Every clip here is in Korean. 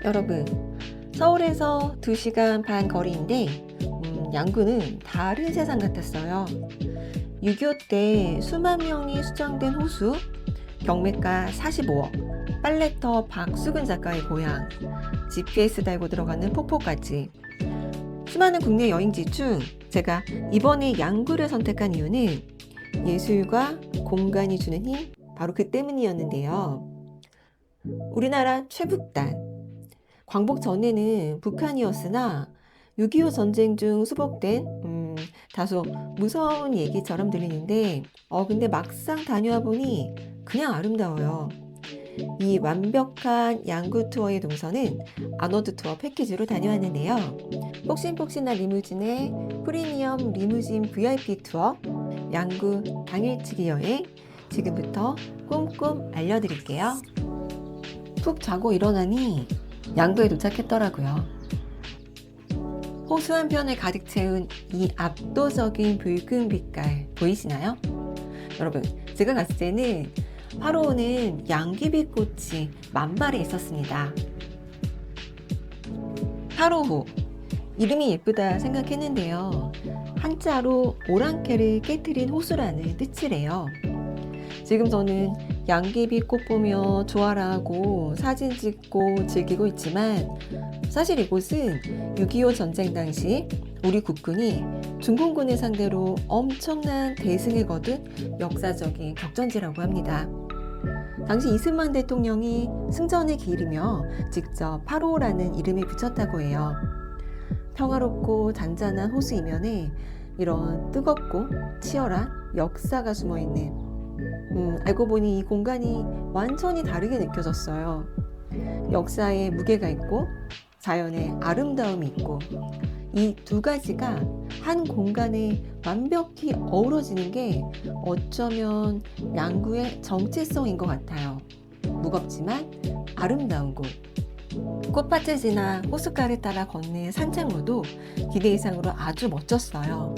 여러분, 서울에서 2시간 반 거리인데 양구는 다른 세상 같았어요. 6.25 때 수만 명이 수장된 호수, 경매가 45억, 빨래터 박수근 작가의 고향, GPS 달고 들어가는 폭포까지. 수많은 국내 여행지 중 제가 이번에 양구를 선택한 이유는 예술과 공간이 주는 힘, 바로 그 때문이었는데요. 우리나라 최북단, 광복 전에는 북한이었으나 6.25 전쟁 중 수복된 다소 무서운 얘기처럼 들리는데 근데 막상 다녀와 보니 그냥 아름다워요. 이 완벽한 양구 투어의 동선은 아노드 투어 패키지로 다녀왔는데요. 폭신폭신한 리무진에 프리미엄 리무진 VIP 투어, 양구 당일치기 여행, 지금부터 꼼꼼 알려드릴게요. 푹 자고 일어나니 양구에 도착했더라고요. 호수 한편을 가득 채운 이 압도적인 붉은 빛깔 보이시나요? 여러분, 제가 갔을 때는 화로는 양귀비 꽃이 만발에 있었습니다. 화로호, 이름이 예쁘다 생각했는데요. 한자로 오랑캐를 깨트린 호수라는 뜻이래요. 지금 저는 양귀비 꽃 보며 좋아라 하고 사진 찍고 즐기고 있지만 사실 이곳은 6.25 전쟁 당시 우리 국군이 중공군을 상대로 엄청난 대승을 거둔 역사적인 격전지라고 합니다. 당시 이승만 대통령이 승전을 기리며 직접 8호라는 이름을 붙였다고 해요. 평화롭고 잔잔한 호수 이면에 이런 뜨겁고 치열한 역사가 숨어있는 알고 보니 이 공간이 완전히 다르게 느껴졌어요. 역사에 무게가 있고 자연의 아름다움이 있고 이 두 가지가 한 공간에 완벽히 어우러지는 게 어쩌면 양구의 정체성인 것 같아요. 무겁지만 아름다운 곳. 꽃밭을 지나 호숫가를 따라 걷는 산책로도 기대 이상으로 아주 멋졌어요.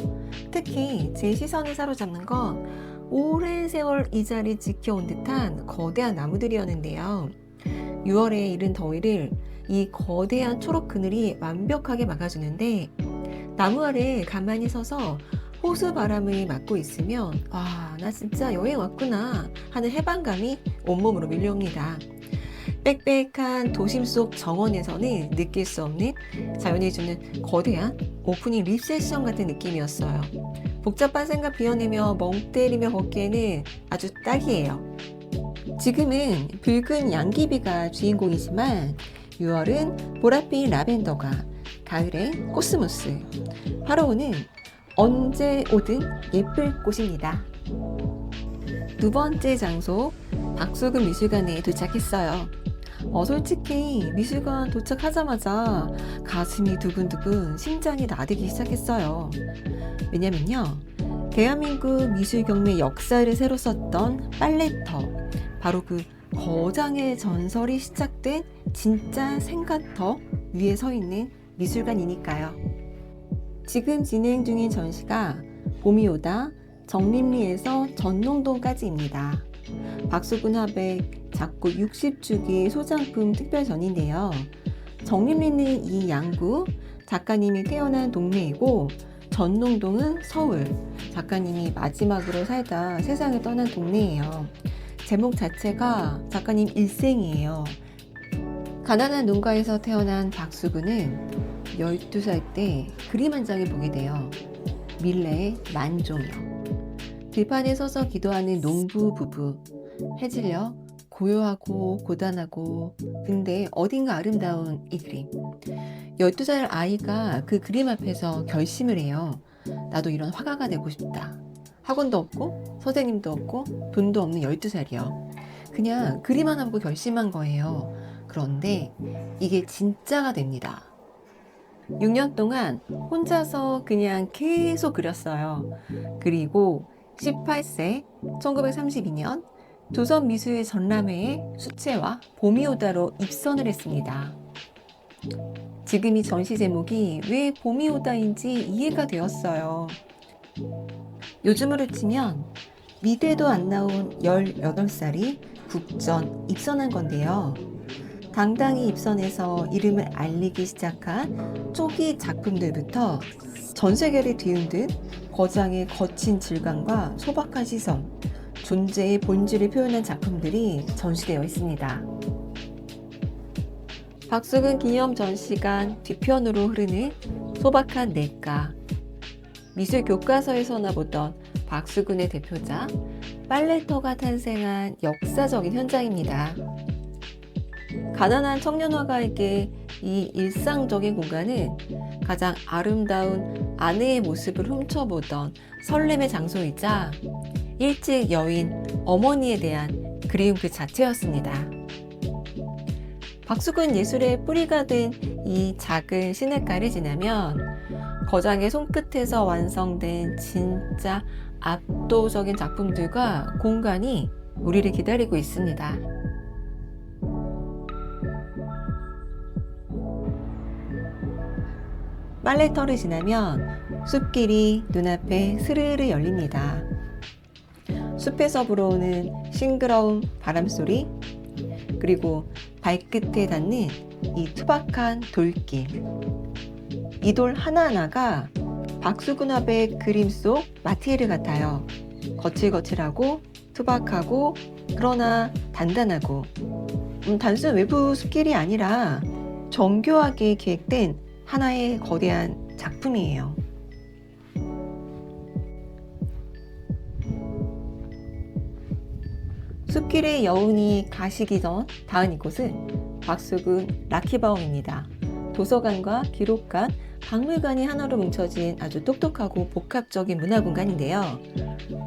특히 제 시선을 사로잡는 건 오랜 세월 이 자리 지켜온 듯한 거대한 나무들이었는데요. 6월에 이른 더위를 이 거대한 초록 그늘이 완벽하게 막아주는데 나무 아래 가만히 서서 호수 바람을 맞고 있으면 와, 나 진짜 여행 왔구나 하는 해방감이 온몸으로 밀려옵니다. 빽빽한 도심 속 정원에서는 느낄 수 없는 자연이 주는 거대한 오프닝 립세션 같은 느낌이었어요. 복잡한 생각 비워내며 멍 때리며 걷기에는 아주 딱이에요. 지금은 붉은 양귀비가 주인공이지만 6월은 보랏빛 라벤더가, 가을엔 코스모스, 화로는 언제 오든 예쁠 곳입니다. 두 번째 장소, 박수근 미술관에 도착했어요. 솔직히 미술관 도착하자마자 가슴이 두근두근 심장이 나대기 시작했어요. 왜냐면요, 대한민국 미술 경매 역사를 새로 썼던 빨래터, 바로 그 거장의 전설이 시작된 진짜 생가터 위에 서 있는 미술관이니까요. 지금 진행 중인 전시가 봄이 오다 정림리에서 전농동까지입니다. 박수근 화백 작고 60주기 소장품 특별전인데요. 정림리는 이 양구, 작가님이 태어난 동네이고 전농동은 서울, 작가님이 마지막으로 살다 세상을 떠난 동네예요. 제목 자체가 작가님 일생이에요. 가난한 농가에서 태어난 박수근은 12살 때 그림 한 장을 보게 돼요. 밀레의 만종이요. 들판에 서서 기도하는 농부 부부. 해질녘 고요하고 고단하고 근데 어딘가 아름다운 이 그림. 12살 아이가 그 그림 앞에서 결심을 해요. 나도 이런 화가가 되고 싶다. 학원도 없고 선생님도 없고 돈도 없는 12살이요. 그냥 그림 하나 보고 결심한 거예요. 그런데 이게 진짜가 됩니다. 6년 동안 혼자서 그냥 계속 그렸어요. 그리고 18세 1932년 조선미술 전람회에 수채화 봄이 오다로 입선을 했습니다. 지금 이 전시 제목이 왜 봄이 오다인지 이해가 되었어요. 요즘으로 치면 미대도 안 나온 18살이 국전 입선한 건데요. 당당히 입선해서 이름을 알리기 시작한 초기 작품들부터 전 세계를 뒤흔든 거장의 거친 질감과 소박한 시선, 존재의 본질을 표현한 작품들이 전시되어 있습니다. 박수근 기념 전시관 뒤편으로 흐르는 소박한 냇가, 미술 교과서에서나 보던 박수근의 대표작 빨래터가 탄생한 역사적인 현장입니다. 가난한 청년화가에게 이 일상적인 공간은 가장 아름다운 아내의 모습을 훔쳐보던 설렘의 장소이자 일찍 여인 어머니에 대한 그리움 그 자체였습니다. 박수근 예술의 뿌리가 된 이 작은 시냇가를 지나면 거장의 손끝에서 완성된 진짜 압도적인 작품들과 공간이 우리를 기다리고 있습니다. 빨래터를 지나면 숲길이 눈앞에 스르르 열립니다. 숲에서 불어오는 싱그러운 바람소리, 그리고 발끝에 닿는 이 투박한 돌길. 이 돌 하나하나가 박수근 화백의 그림 속 마티에르 같아요. 거칠거칠하고 투박하고 그러나 단단하고 단순 외부 숲길이 아니라 정교하게 기획된 하나의 거대한 작품이에요. 숲길의 여운이 가시기 전 닿은 이곳은 박수근 라키바움입니다. 도서관과 기록관, 박물관이 하나로 뭉쳐진 아주 똑똑하고 복합적인 문화공간인데요.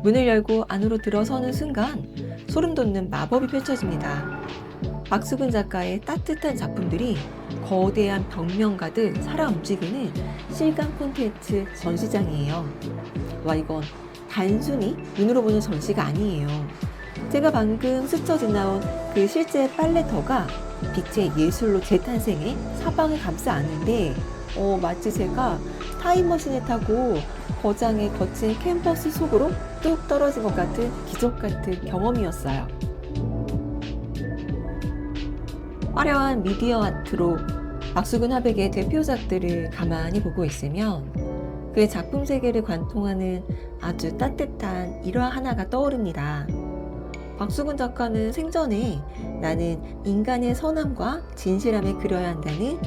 문을 열고 안으로 들어서는 순간 소름 돋는 마법이 펼쳐집니다. 박수근 작가의 따뜻한 작품들이 거대한 벽면 가득 살아 움직이는 실감 콘텐츠 전시장이에요. 와, 이건 단순히 눈으로 보는 전시가 아니에요. 제가 방금 스쳐 지나온 그 실제 빨래터가 빛의 예술로 재탄생해 사방을 감싸 안는데 마치 제가 타임머신을 타고 거장의 거친 캠퍼스 속으로 뚝 떨어진 것 같은 기적 같은 경험이었어요. 화려한 미디어 아트로 박수근 화백의 대표작들을 가만히 보고 있으면 그의 작품 세계를 관통하는 아주 따뜻한 일화 하나가 떠오릅니다. 박수근 작가는 생전에 나는 인간의 선함과 진실함을 그려야 한다는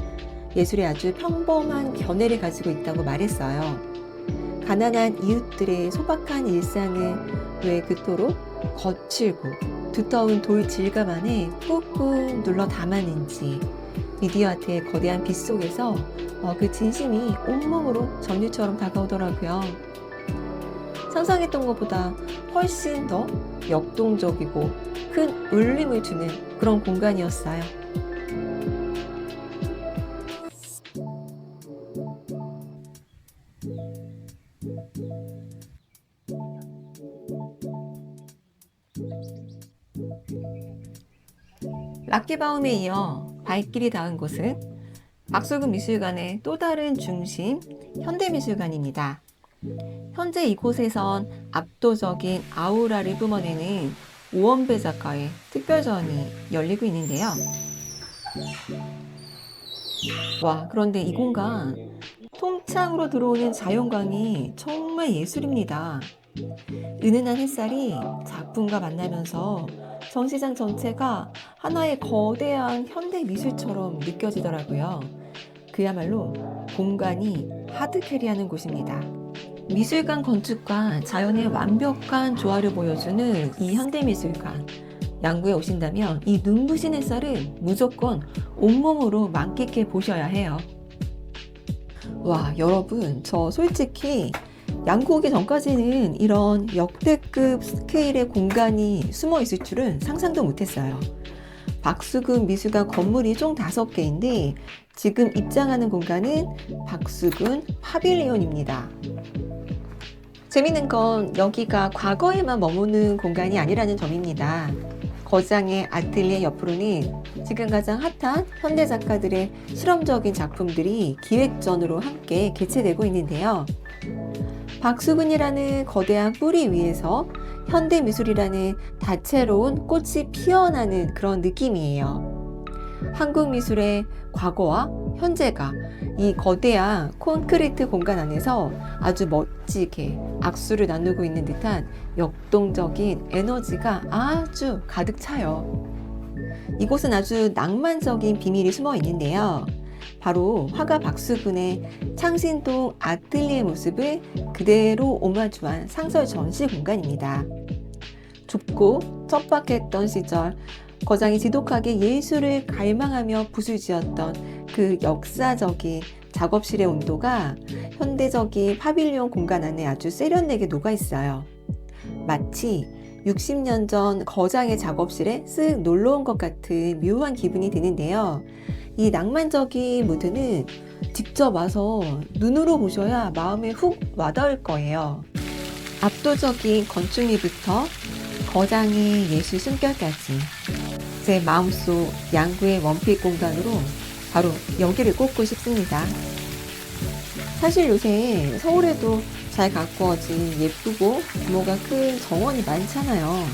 예술의 아주 평범한 견해를 가지고 있다고 말했어요. 가난한 이웃들의 소박한 일상을 왜 그토록 거칠고 두터운 돌 질감 안에 꾹꾹 눌러 담았는지 미디어 아트의 거대한 빛 속에서 그 진심이 온몸으로 전율처럼 다가오더라고요. 상상했던 것보다 훨씬 더 역동적이고 큰 울림을 주는 그런 공간이었어요. 락기바움에 이어 발길이 닿은 곳은 박수근 미술관의 또 다른 중심, 현대미술관입니다. 현재 이곳에선 압도적인 아우라를 뿜어내는 오원배 작가의 특별전이 열리고 있는데요. 와, 그런데 이 공간 통창으로 들어오는 자연광이 정말 예술입니다. 은은한 햇살이 작품과 만나면서 전시장 전체가 하나의 거대한 현대 미술처럼 느껴지더라고요. 그야말로 공간이 하드캐리하는 곳입니다. 미술관 건축과 자연의 완벽한 조화를 보여주는 이 현대미술관, 양구에 오신다면 이 눈부신 햇살은 무조건 온몸으로 만끽해 보셔야 해요. 와, 여러분, 저 솔직히 양구 오기 전까지는 이런 역대급 스케일의 공간이 숨어 있을 줄은 상상도 못했어요. 박수근 미술관 건물이 총 5개인데 지금 입장하는 공간은 박수근 파빌리온입니다. 재밌는 건 여기가 과거에만 머무는 공간이 아니라는 점입니다. 거장의 아틀리에 옆으로는 지금 가장 핫한 현대 작가들의 실험적인 작품들이 기획전으로 함께 개최되고 있는데요. 박수근이라는 거대한 뿌리 위에서 현대미술이라는 다채로운 꽃이 피어나는 그런 느낌이에요. 한국 미술의 과거와 현재가 이 거대한 콘크리트 공간 안에서 아주 멋지게 악수를 나누고 있는 듯한 역동적인 에너지가 아주 가득 차요. 이곳은 아주 낭만적인 비밀이 숨어 있는데요. 바로 화가 박수근의 창신동 아틀리에 모습을 그대로 오마주한 상설 전시 공간입니다. 좁고 척박했던 시절 거장이 지독하게 예술을 갈망하며 붓을 지었던 그 역사적인 작업실의 온도가 현대적인 파빌리온 공간 안에 아주 세련되게 녹아 있어요. 마치 60년 전 거장의 작업실에 쓱 놀러 온 것 같은 묘한 기분이 드는데요. 이 낭만적인 무드는 직접 와서 눈으로 보셔야 마음에 훅 와닿을 거예요. 압도적인 건축미부터 거장의 예술 숨결까지 제 마음속 양구의 원픽 공간으로 바로 여기를 꼽고 싶습니다. 사실 요새 서울에도 잘 가꾸어진 예쁘고 규모가 큰 정원이 많잖아요.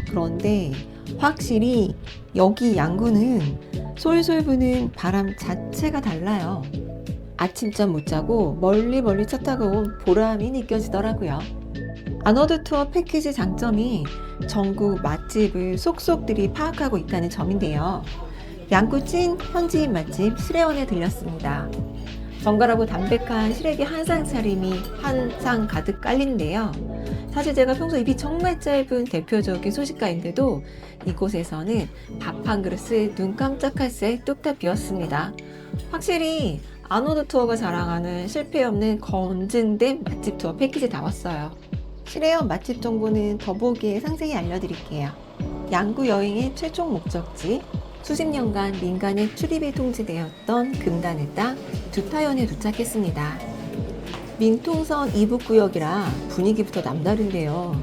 그런데 확실히 여기 양구는 솔솔 부는 바람 자체가 달라요. 아침잠 못 자고 멀리 차 타고 온 보람이 느껴지더라고요. 아너드 투어 패키지 장점이 전국 맛집을 속속들이 파악하고 있다는 점인데요. 양구 찐 현지인 맛집 시래원에 들렸습니다. 정갈하고 담백한 시래기 한상 차림이 한상 가득 깔린데요. 사실 제가 평소 입이 정말 짧은 대표적인 소식가인데도 이곳에서는 밥 한 그릇에 눈 깜짝할 새 뚝딱 비었습니다. 확실히 아노드 투어가 자랑하는 실패 없는 검증된 맛집 투어 패키지 나왔어요. 시래원 맛집 정보는 더보기에 상세히 알려드릴게요. 양구 여행의 최종 목적지, 수십 년간 민간의 출입이 통제되었던 금단의 땅 두타연에 도착했습니다. 민통선 이북구역이라 분위기부터 남다른데요.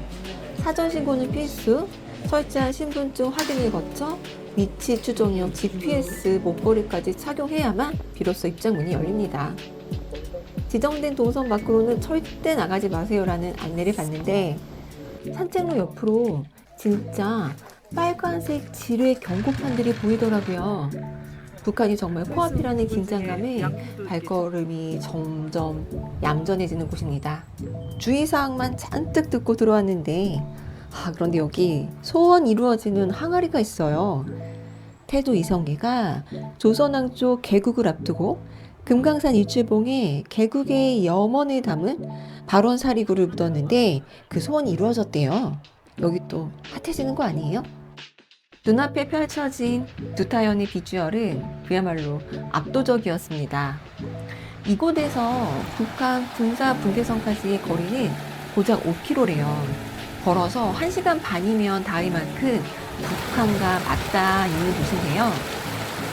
사전 신고는 필수, 철저한 신분증 확인을 거쳐 위치 추종용 GPS 목걸이까지 착용해야만 비로소 입장문이 열립니다. 지정된 동선 밖으로는 절대 나가지 마세요라는 안내를 받는데 산책로 옆으로 진짜 빨간색 지뢰 경고판들이 보이더라고요. 북한이 정말 코앞이라는 긴장감에 발걸음이 점점 얌전해지는 곳입니다. 주의사항만 잔뜩 듣고 들어왔는데 그런데 여기 소원 이루어지는 항아리가 있어요. 태조 이성계가 조선왕 쪽 개국을 앞두고 금강산 일출봉에 개국의 염원을 담은 발원사리구를 묻었는데 그 소원이 이루어졌대요. 여기 또 핫해지는 거 아니에요? 눈앞에 펼쳐진 두타연의 비주얼은 그야말로 압도적이었습니다. 이곳에서 북한 군사 분계선까지의 거리는 고작 5km래요. 걸어서 1시간 반이면 닿을 만큼 북한과 맞닿아 있는 곳인데요.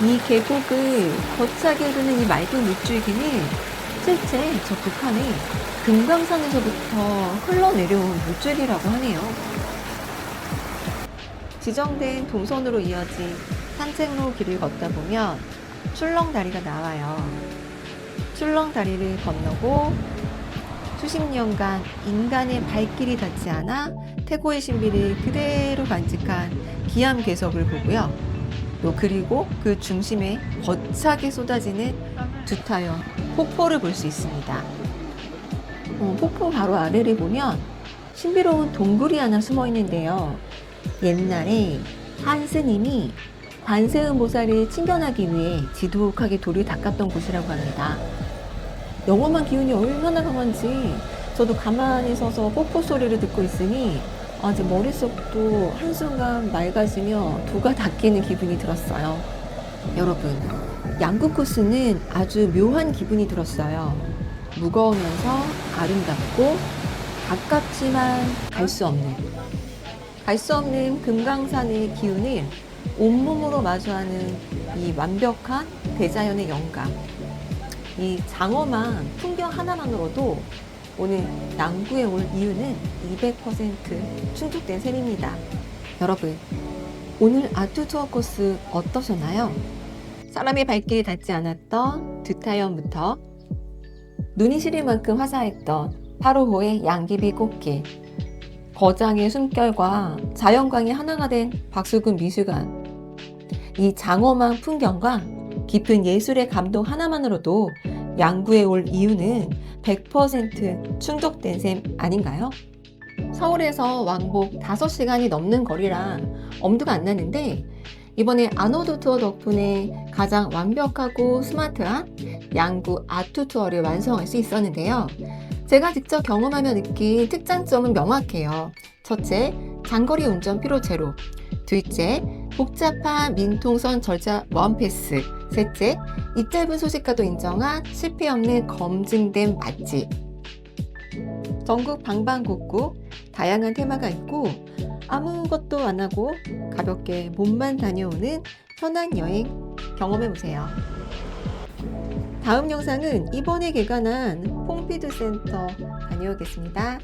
이 계곡을 거차게 흐르는 이 맑은 물줄기는 실제 저 북한의 금강산에서부터 흘러내려온 물줄기라고 하네요. 지정된 동선으로 이어진 산책로 길을 걷다 보면 출렁다리가 나와요. 출렁다리를 건너고 수십 년간 인간의 발길이 닿지 않아 태고의 신비를 그대로 간직한 기암괴석을 보고요. 또 그리고 그 중심에 거차게 쏟아지는 두타연 폭포를 볼 수 있습니다. 폭포 바로 아래를 보면 신비로운 동굴이 하나 숨어 있는데요. 옛날에 한 스님이 관세음보살을 친견하기 위해 지독하게 돌을 닦았던 곳이라고 합니다. 영험한 기운이 얼마나 강한지 저도 가만히 서서 폭포 소리를 듣고 있으니 아직 머릿속도 한순간 맑아지며 도가 닦이는 기분이 들었어요. 여러분, 양구 코스는 아주 묘한 기분이 들었어요. 무거우면서 아름답고 가깝지만 갈 수 없는 금강산의 기운을 온몸으로 마주하는 이 완벽한 대자연의 영감. 이 장엄한 풍경 하나만으로도 오늘 양구에 올 이유는 200% 충족된 셈입니다. 여러분, 오늘 아트 투어 코스 어떠셨나요? 사람의 발길이 닿지 않았던 두타연부터 눈이 시릴 만큼 화사했던 8호호의 양귀비 꽃길, 거장의 숨결과 자연광이 하나가 된 박수근 미술관, 이 장엄한 풍경과 깊은 예술의 감동 하나만으로도 양구에 올 이유는 100% 충족된 셈 아닌가요? 서울에서 왕복 5시간이 넘는 거리라 엄두가 안 나는데 이번에 아노드 투어 덕분에 가장 완벽하고 스마트한 양구 아트 투어를 완성할 수 있었는데요. 제가 직접 경험하며 느낀 특장점은 명확해요. 첫째, 장거리 운전 피로 제로. 둘째, 복잡한 민통선 절차 원패스. 셋째, 이 짧은 소식가도 인정한 실패 없는 검증된 맛집. 전국 방방곡곡 다양한 테마가 있고 아무것도 안 하고 가볍게 몸만 다녀오는 편한 여행 경험해보세요. 다음 영상은 이번에 개관한 퐁피두 센터 다녀오겠습니다.